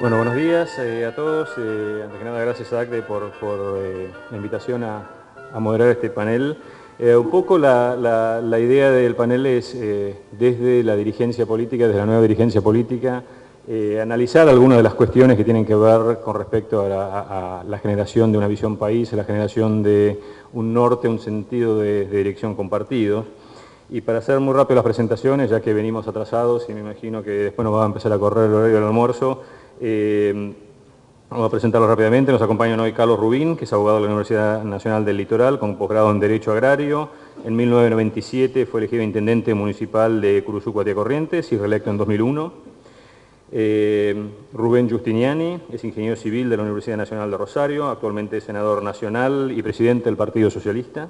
Bueno, buenos días a todos. Antes que nada, gracias a ACDE por la invitación a moderar este panel. Un poco la idea del panel es, desde la dirigencia política, desde la nueva dirigencia política, analizar algunas de las cuestiones que tienen que ver con respecto a la generación de una visión país, a la generación de un norte, un sentido de dirección compartido. Y para hacer muy rápido las presentaciones, ya que venimos atrasados y me imagino que después nos va a empezar a correr el horario del almuerzo, vamos a presentarlo rápidamente. Nos acompañan hoy Carlos Rubín, que es abogado de la Universidad Nacional del Litoral, con posgrado en Derecho Agrario. En 1997 fue elegido intendente municipal de Curuzú, Guatía Corrientes y reelecto en 2001. Rubén Giustiniani es ingeniero civil de la Universidad Nacional de Rosario, actualmente es senador nacional y presidente del Partido Socialista.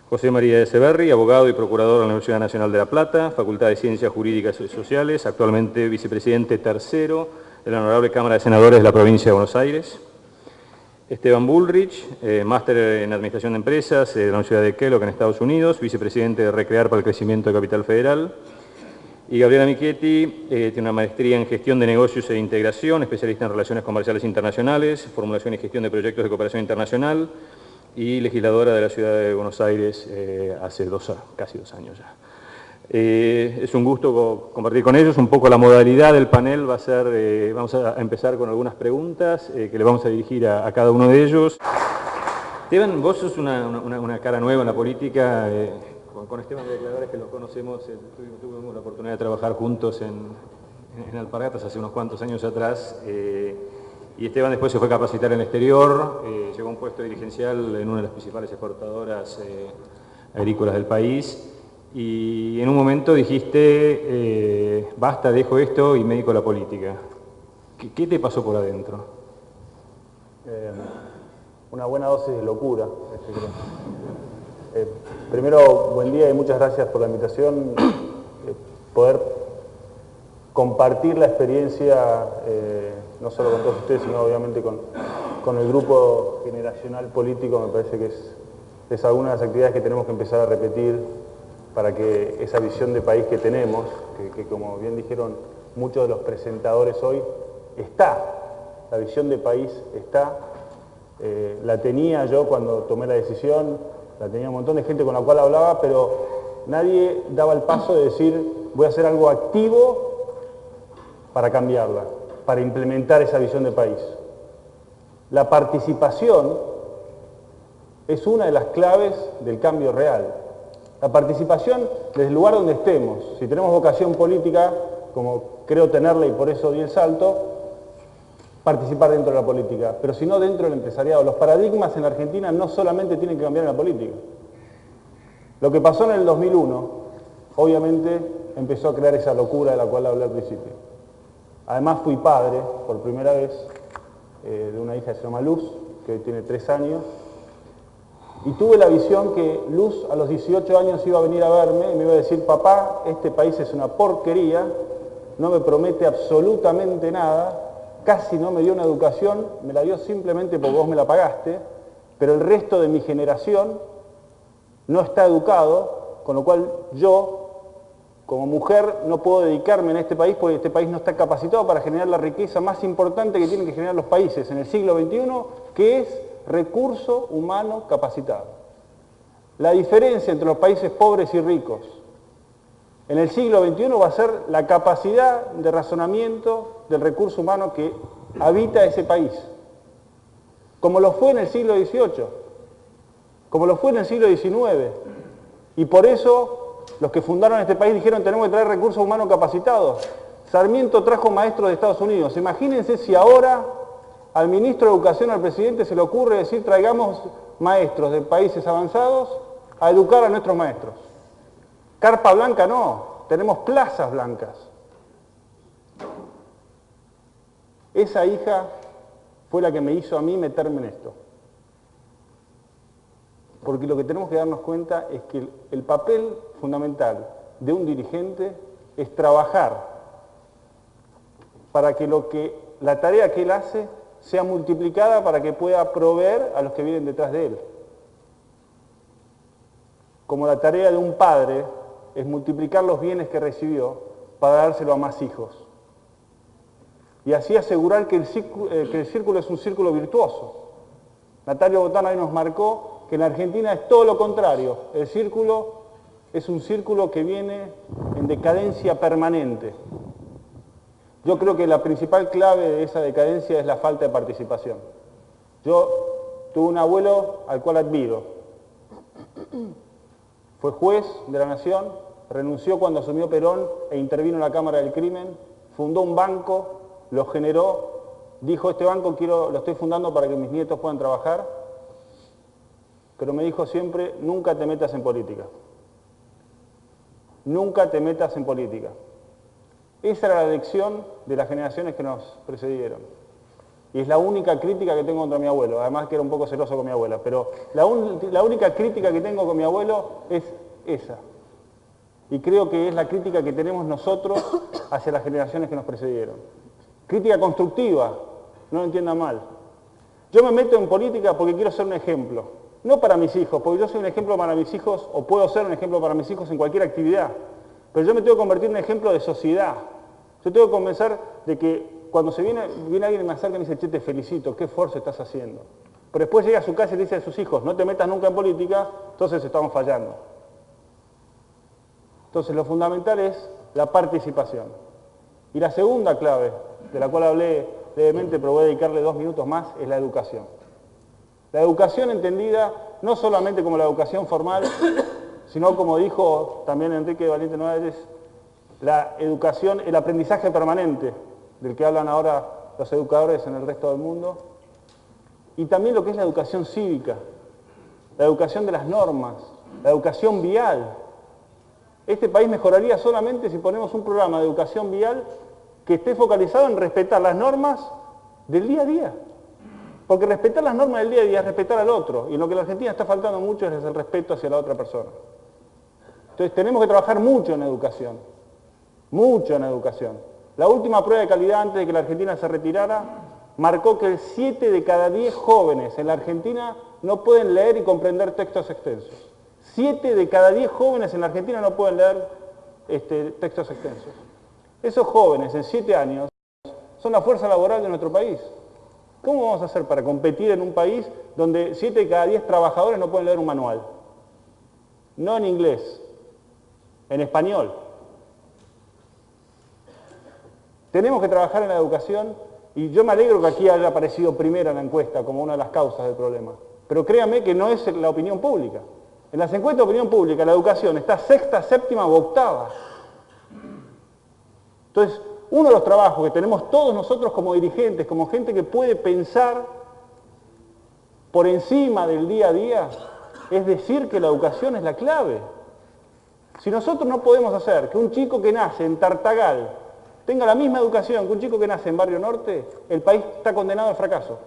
José María Echeverri, abogado y procurador de la Universidad Nacional de La Plata, Facultad de Ciencias Jurídicas y Sociales, actualmente vicepresidente tercero de la Honorable Cámara de Senadores de la Provincia de Buenos Aires. Esteban Bullrich, máster en Administración de Empresas de la Universidad de Kellogg en Estados Unidos, vicepresidente de Recrear para el Crecimiento de Capital Federal. Y Gabriela Michetti tiene una maestría en Gestión de Negocios e Integración, especialista en Relaciones Comerciales Internacionales, Formulación y Gestión de Proyectos de Cooperación Internacional, y legisladora de la Ciudad de Buenos Aires hace casi dos años ya. Es un gusto compartir con ellos. Un poco la modalidad del panel va a ser, vamos a empezar con algunas preguntas que le vamos a dirigir a cada uno de ellos. Esteban, vos sos una cara nueva en la política. Con Esteban de Declaradores, que lo conocemos, tuvimos la oportunidad de trabajar juntos en Alpargatas hace unos cuantos años atrás. Y Esteban después se fue a capacitar en el exterior, llegó a un puesto dirigencial en una de las principales exportadoras agrícolas del país, y en un momento dijiste, basta, dejo esto y me dedico a la política. ¿Qué te pasó por adentro? Una buena dosis de locura. Primero, buen día y muchas gracias por la invitación. Poder compartir la experiencia, no solo con todos ustedes, sino obviamente con el grupo generacional político, me parece que es alguna de las actividades que tenemos que empezar a repetir para que esa visión de país que tenemos, que como bien dijeron muchos de los presentadores hoy, está, la visión de país está, la tenía yo cuando tomé la decisión, la tenía un montón de gente con la cual hablaba, pero nadie daba el paso de decir, voy a hacer algo activo para cambiarla, para implementar esa visión de país. La participación es una de las claves del cambio real. La participación desde el lugar donde estemos. Si tenemos vocación política, como creo tenerla y por eso di el salto, participar dentro de la política, pero si no dentro del empresariado. Los paradigmas en Argentina no solamente tienen que cambiar en la política. Lo que pasó en el 2001, obviamente, empezó a crear esa locura de la cual hablé al principio. Además fui padre, por primera vez, de una hija que se llama Luz, que hoy tiene 3 años, y tuve la visión que Luz a los 18 años iba a venir a verme y me iba a decir, papá, este país es una porquería, no me promete absolutamente nada, casi no me dio una educación, me la dio simplemente porque vos me la pagaste, pero el resto de mi generación no está educado, con lo cual yo, como mujer, no puedo dedicarme en este país porque este país no está capacitado para generar la riqueza más importante que tienen que generar los países en el siglo XXI, que es recurso humano capacitado. La diferencia entre los países pobres y ricos en el siglo XXI va a ser la capacidad de razonamiento del recurso humano que habita ese país, como lo fue en el siglo XVIII, como lo fue en el siglo XIX, y por eso los que fundaron este país dijeron tenemos que traer recursos humanos capacitados. Sarmiento trajo maestros de Estados Unidos. Imagínense si ahora al ministro de Educación, al presidente, se le ocurre decir traigamos maestros de países avanzados a educar a nuestros maestros. Carpa blanca no, tenemos plazas blancas. Esa hija fue la que me hizo a mí meterme en esto. Porque lo que tenemos que darnos cuenta es que el papel fundamental de un dirigente es trabajar para que la tarea que él hace sea multiplicada para que pueda proveer a los que vienen detrás de él. Como la tarea de un padre es multiplicar los bienes que recibió para dárselo a más hijos. y así asegurar que el círculo es un círculo virtuoso. Natalio Botana hoy nos marcó que en la Argentina es todo lo contrario. El círculo es un círculo que viene en decadencia permanente. Yo creo que la principal clave de esa decadencia es la falta de participación. Yo tuve un abuelo al cual admiro. Fue juez de la Nación, renunció cuando asumió Perón e intervino en la Cámara del Crimen, fundó un banco, lo generó, dijo, este banco lo estoy fundando para que mis nietos puedan trabajar, pero me dijo siempre, nunca te metas en política. Nunca te metas en política. Esa era la lección de las generaciones que nos precedieron. Y es la única crítica que tengo contra mi abuelo, además que era un poco celoso con mi abuela, pero la única crítica que tengo con mi abuelo es esa. Y creo que es la crítica que tenemos nosotros hacia las generaciones que nos precedieron. Crítica constructiva, no lo entiendan mal. Yo me meto en política porque quiero ser un ejemplo, no para mis hijos, porque yo soy un ejemplo para mis hijos, o puedo ser un ejemplo para mis hijos en cualquier actividad, pero yo me tengo que convertir en un ejemplo de sociedad. Yo tengo que convencer de que cuando viene alguien y me acerca y me dice, che, te felicito, qué esfuerzo estás haciendo. Pero después llega a su casa y le dice a sus hijos, no te metas nunca en política, entonces estamos fallando. Entonces lo fundamental es la participación. Y la segunda clave, de la cual hablé brevemente, pero voy a dedicarle 2 minutos más, es la educación. La educación entendida no solamente como la educación formal, sino como dijo también Enrique Valiente Nuárez, la educación, el aprendizaje permanente, del que hablan ahora los educadores en el resto del mundo, y también lo que es la educación cívica, la educación de las normas, la educación vial. Este país mejoraría solamente si ponemos un programa de educación vial que esté focalizado en respetar las normas del día a día. Porque respetar las normas del día a día es respetar al otro, y en lo que la Argentina está faltando mucho es el respeto hacia la otra persona. Entonces tenemos que trabajar mucho en educación, mucho en educación. La última prueba de calidad antes de que la Argentina se retirara marcó que 7 de cada 10 jóvenes en la Argentina no pueden leer y comprender textos extensos. 7 de cada 10 jóvenes en la Argentina no pueden leer textos extensos. Esos jóvenes en 7 años son la fuerza laboral de nuestro país. ¿Cómo vamos a hacer para competir en un país donde 7 de cada 10 trabajadores no pueden leer un manual? No en inglés, en español. Tenemos que trabajar en la educación y yo me alegro que aquí haya aparecido primero en la encuesta como una de las causas del problema. Pero créanme que no es la opinión pública. En las encuestas de opinión pública la educación está 6ª, 7ª o 8ª. Entonces, uno de los trabajos que tenemos todos nosotros como dirigentes, como gente que puede pensar por encima del día a día, es decir que la educación es la clave. Si nosotros no podemos hacer que un chico que nace en Tartagal tenga la misma educación que un chico que nace en Barrio Norte, el país está condenado al fracaso.